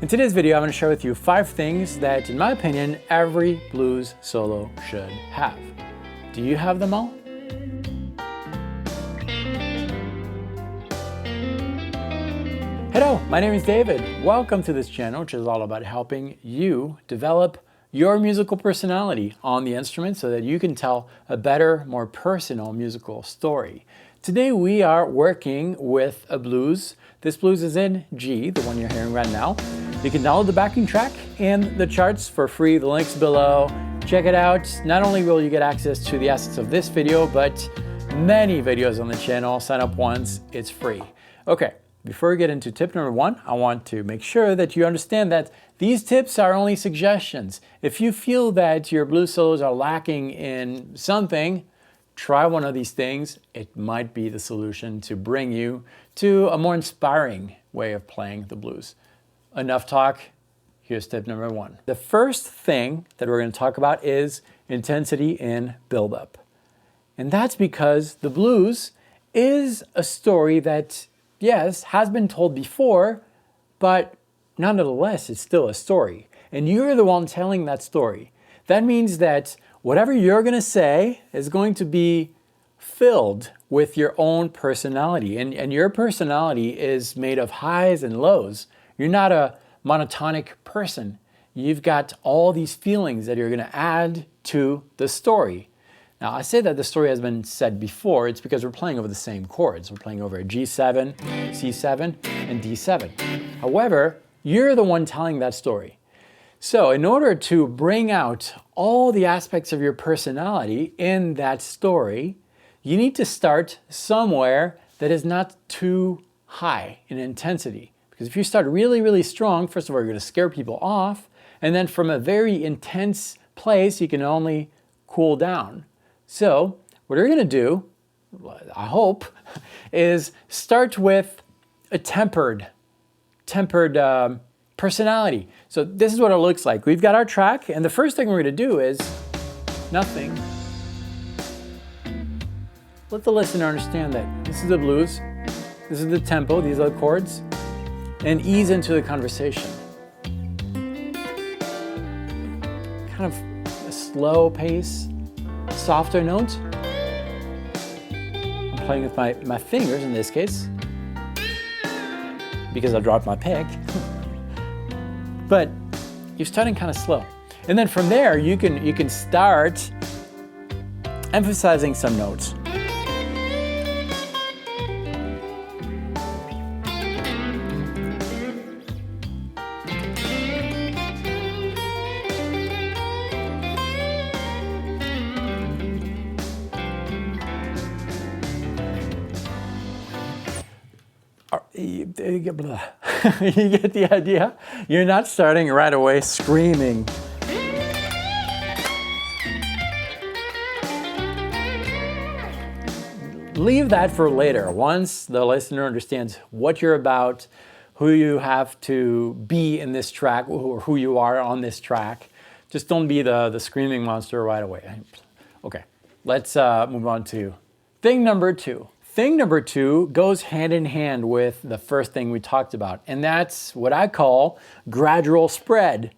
In today's video, I'm going to share with you 5 things that, in my opinion, every blues solo should have. Do you have them all? Hello, my name is David. Welcome to this channel, which is all about helping you develop your musical personality on the instrument so that you can tell a better, more personal musical story. Today we are working with a blues. This blues is in G, the one you're hearing right now. You can download the backing track and the charts for free. The link's below. Check it out. Not only will you get access to the assets of this video, but many videos on the channel. Sign up once, it's free. Okay, before we get into tip number 1, I want to make sure that you understand that these tips are only suggestions. If you feel that your blues solos are lacking in something, try one of these things. It might be the solution to bring you to a more inspiring way of playing the blues. Enough talk, here's tip number 1. The first thing that we're going to talk about is intensity in buildup. And that's because the blues is a story that, yes, has been told before, but nonetheless, it's still a story. And you're the one telling that story. That means that whatever you're going to say is going to be filled with your own personality. And your personality is made of highs and lows. You're not a monotonic person. You've got all these feelings that you're going to add to the story. Now, I say that the story has been said before. It's because we're playing over the same chords. We're playing over a G7, C7, and D7. However, you're the one telling that story. So in order to bring out all the aspects of your personality in that story, you need to start somewhere that is not too high in intensity. Because if you start really, really strong, first of all, you're going to scare people off. And then from a very intense place, you can only cool down. So what you're going to do, I hope, is start with a tempered personality. So this is what it looks like. We've got our track, and the first thing we're going to do is nothing. Let the listener understand that this is the blues, this is the tempo, these are the chords, and ease into the conversation. Kind of a slow pace, softer note. I'm playing with my fingers in this case, because I dropped my pick. But you're starting kind of slow. And then from there, you can start emphasizing some notes. You get the idea? You're not starting right away screaming. Leave that for later. Once the listener understands what you're about, who you have to be in this track, or who you are on this track, just don't be the screaming monster right away. Okay, let's move on to thing number 2. Thing number 2 goes hand in hand with the first thing we talked about, and that's what I call gradual spread.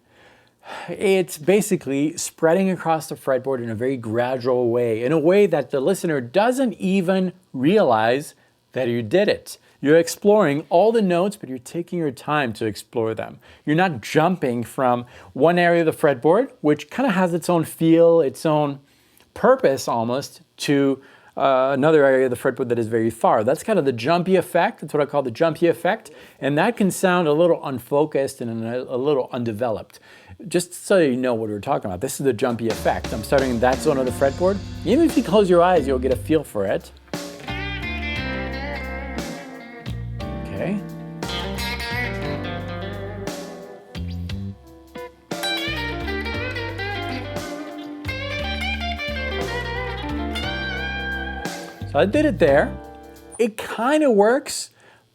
It's basically spreading across the fretboard in a very gradual way, in a way that the listener doesn't even realize that you did it. You're exploring all the notes, but you're taking your time to explore them. You're not jumping from one area of the fretboard, which kind of has its own feel, its own purpose almost, to another area of the fretboard that is very far. That's kind of the jumpy effect. That's what I call the jumpy effect. And that can sound a little unfocused and a little undeveloped. Just so you know what we're talking about, this is the jumpy effect. I'm starting in that zone of the fretboard. Even if you close your eyes, you'll get a feel for it. Okay. So I did it there. It kind of works,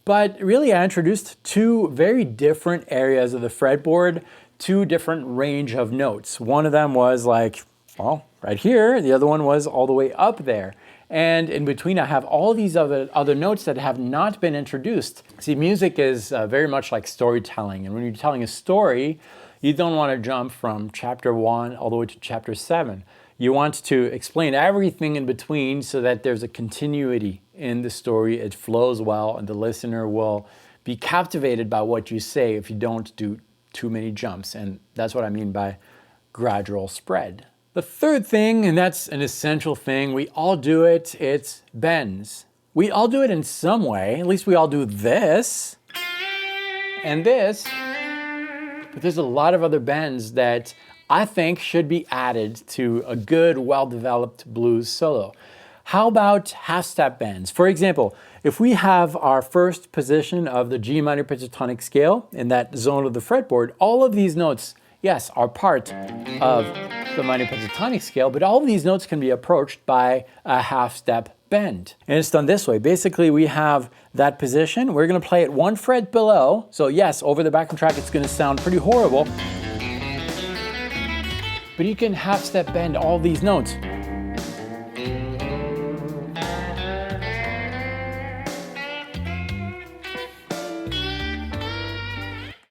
but really I introduced 2 very different areas of the fretboard, 2 different range of notes. One of them was like, well, right here. The other one was all the way up there. And in between, I have all these other notes that have not been introduced. See, music is very much like storytelling. And when you're telling a story, you don't want to jump from chapter 1 all the way to chapter 7. You want to explain everything in between so that there's a continuity in the story. It flows well, and the listener will be captivated by what you say if you don't do too many jumps. And that's what I mean by gradual spread. The third thing, and that's an essential thing, we all do it, it's bends. We all do it in some way, at least we all do this and this, but there's a lot of other bends that I think should be added to a good, well-developed blues solo. How about half-step bends? For example, if we have our first position of the G minor pentatonic scale in that zone of the fretboard, all of these notes, yes, are part of the minor pentatonic scale, but all of these notes can be approached by a half-step bend. And it's done this way. Basically, we have that position. We're going to play it 1 fret below. So yes, over the backing track, it's going to sound pretty horrible. But you can half-step bend all these notes.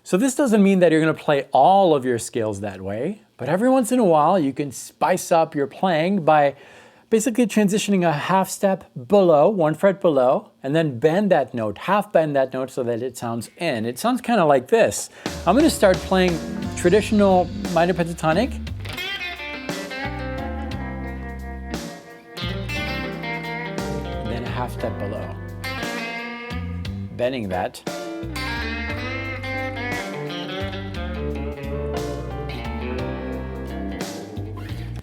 So this doesn't mean that you're going to play all of your scales that way, but every once in a while you can spice up your playing by basically transitioning a half step below, 1 fret below, and then bend that note, half bend that note so that it sounds in. It sounds kind of like this. I'm going to start playing traditional minor pentatonic. And then a half step below. Bending that.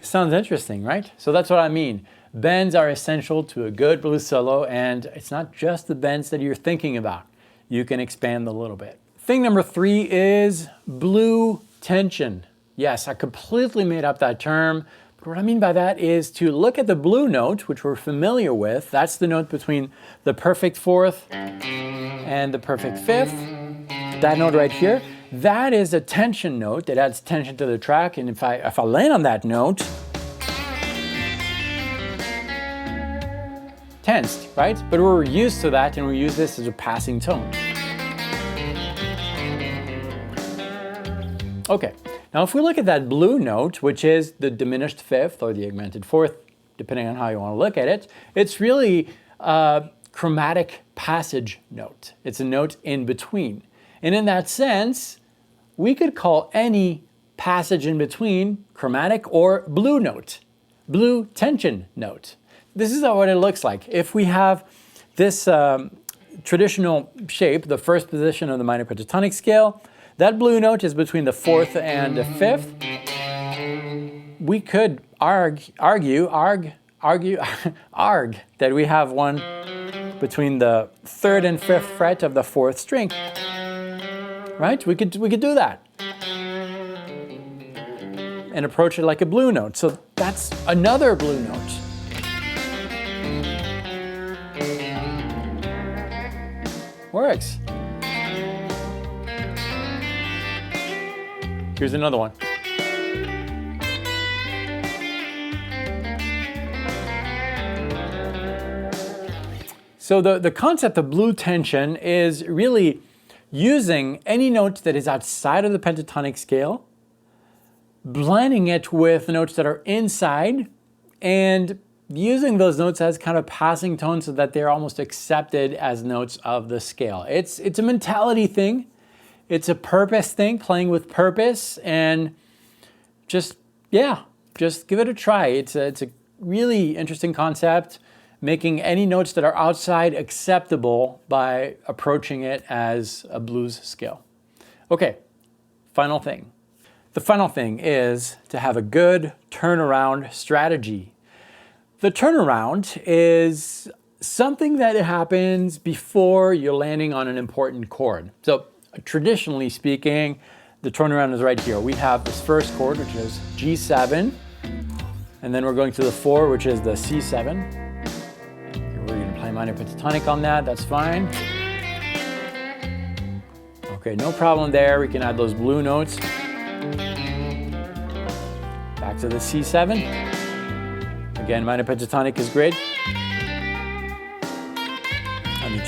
Sounds interesting, right? So that's what I mean. Bends are essential to a good blues solo, and it's not just the bends that you're thinking about. You can expand a little bit. Thing number 3 is blue tension. Yes, I completely made up that term, but what I mean by that is to look at the blue note, which we're familiar with. That's the note between the perfect 4th and the perfect 5th. That note right here. That is a tension note that adds tension to the track, and if I land on that note, tensed, right? But we're used to that, and we use this as a passing tone. Okay, now if we look at that blue note, which is the diminished 5th or the augmented 4th, depending on how you want to look at it, it's really a chromatic passage note. It's a note in between. And in that sense, we could call any passage in between chromatic or blue note, blue tension note. This is what it looks like. If we have this traditional shape, the first position of the minor pentatonic scale, that blue note is between the 4th and the 5th. We could argue that we have one between the 3rd and 5th fret of the 4th string. Right? We could do that and approach it like a blue note. So that's another blue note. Works. Here's another one. So the concept of blue tension is really using any note that is outside of the pentatonic scale, blending it with notes that are inside, and using those notes as kind of passing tones so that they're almost accepted as notes of the scale. It's a mentality thing. It's a purpose thing, playing with purpose, and just give it a try. It's a really interesting concept, making any notes that are outside acceptable by approaching it as a blues scale. Okay, final thing. The final thing is to have a good turnaround strategy. The turnaround is something that happens before you're landing on an important chord. So traditionally speaking, the turnaround is right here. We have this first chord, which is G7, and then we're going to the 4, which is the C7. We're going to play minor pentatonic on that, that's fine. Okay, no problem there. We can add those blue notes. Back to the C7. Again, minor pentatonic is great.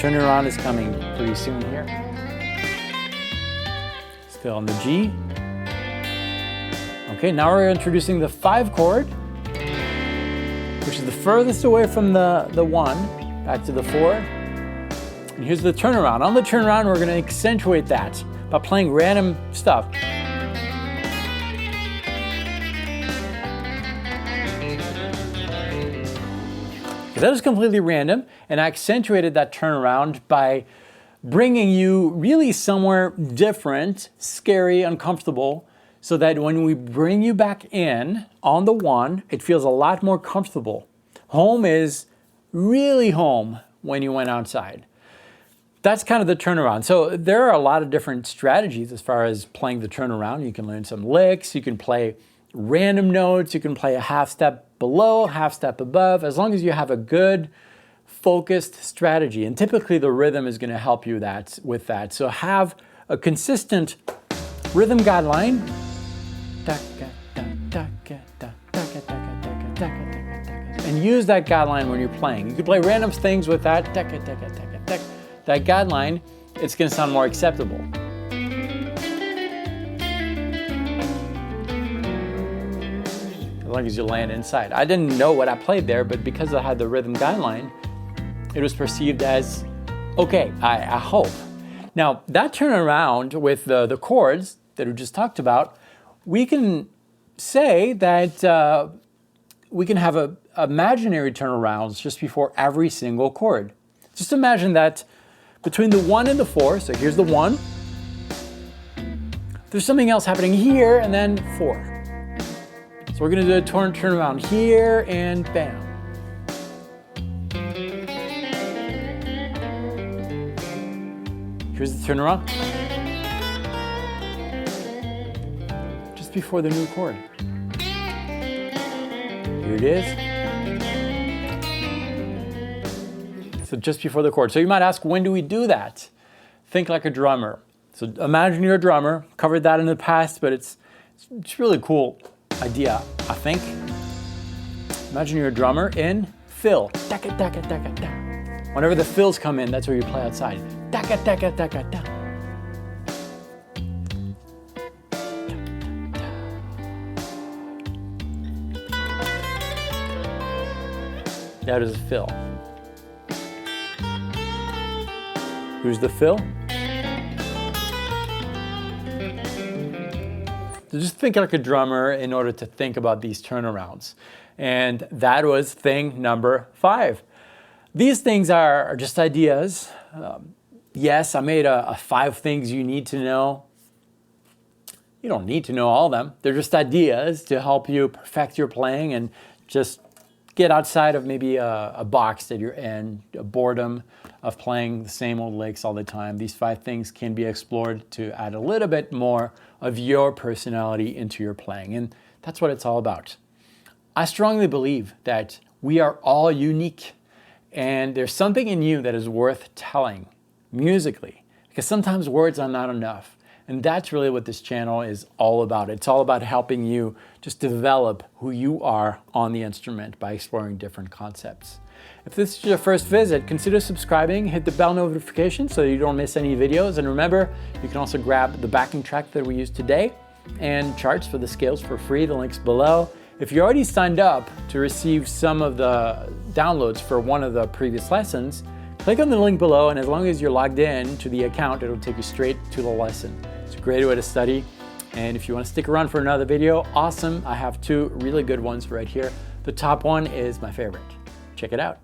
turnaround is coming pretty soon here. Still on the G. Okay, now we're introducing the 5 chord, which is the furthest away from the 1, back to the 4. And here's the turnaround. On the turnaround, we're going to accentuate that by playing random stuff. That was completely random, and I accentuated that turnaround by bringing you really somewhere different, scary, uncomfortable, so that when we bring you back in on the 1, it feels a lot more comfortable. Home is really home when you went outside. That's kind of the turnaround. So there are a lot of different strategies as far as playing the turnaround. You can learn some licks, you can play random notes, you can play a half step below, half step above, as long as you have a good focused strategy. And typically the rhythm is going to help you with that. So have a consistent rhythm guideline. And use that guideline when you're playing. You can play random things with that guideline. It's going to sound more acceptable. As long as you land inside. I didn't know what I played there, but because I had the rhythm guideline, it was perceived as okay, I hope. Now, that turnaround with the chords that we just talked about, we can say that we can have imaginary turnarounds just before every single chord. Just imagine that between the 1 and the 4, so here's the 1, there's something else happening here, and then 4. So we're going to do a turnaround here, and bam. Here's the turnaround. Just before the new chord. Here it is. So just before the chord. So you might ask, when do we do that? Think like a drummer. So imagine you're a drummer. Covered that in the past, but it's really cool idea, I think. Imagine you're a drummer in fill. Whenever the fills come in, that's where you play outside. That is a fill. Who's the fill? So just think like a drummer in order to think about these turnarounds. And that was thing number 5. These things are just ideas. Yes, I made a 5 things you need to know. You don't need to know all of them. They're just ideas to help you perfect your playing and just get outside of maybe a box that you're in, a boredom of playing the same old licks all the time. These 5 things can be explored to add a little bit more of your personality into your playing. And that's what it's all about. I strongly believe that we are all unique, and there's something in you that is worth telling musically, because sometimes words are not enough. And that's really what this channel is all about. It's all about helping you just develop who you are on the instrument by exploring different concepts. If this is your first visit, consider subscribing, hit the bell notification so you don't miss any videos. And remember, you can also grab the backing track that we used today and charts for the scales for free, the link's below. If you already signed up to receive some of the downloads for one of the previous lessons, click on the link below, and as long as you're logged in to the account, it'll take you straight to the lesson. It's a great way to study. And if you want to stick around for another video, awesome. I have 2 really good ones right here. The top one is my favorite. Check it out.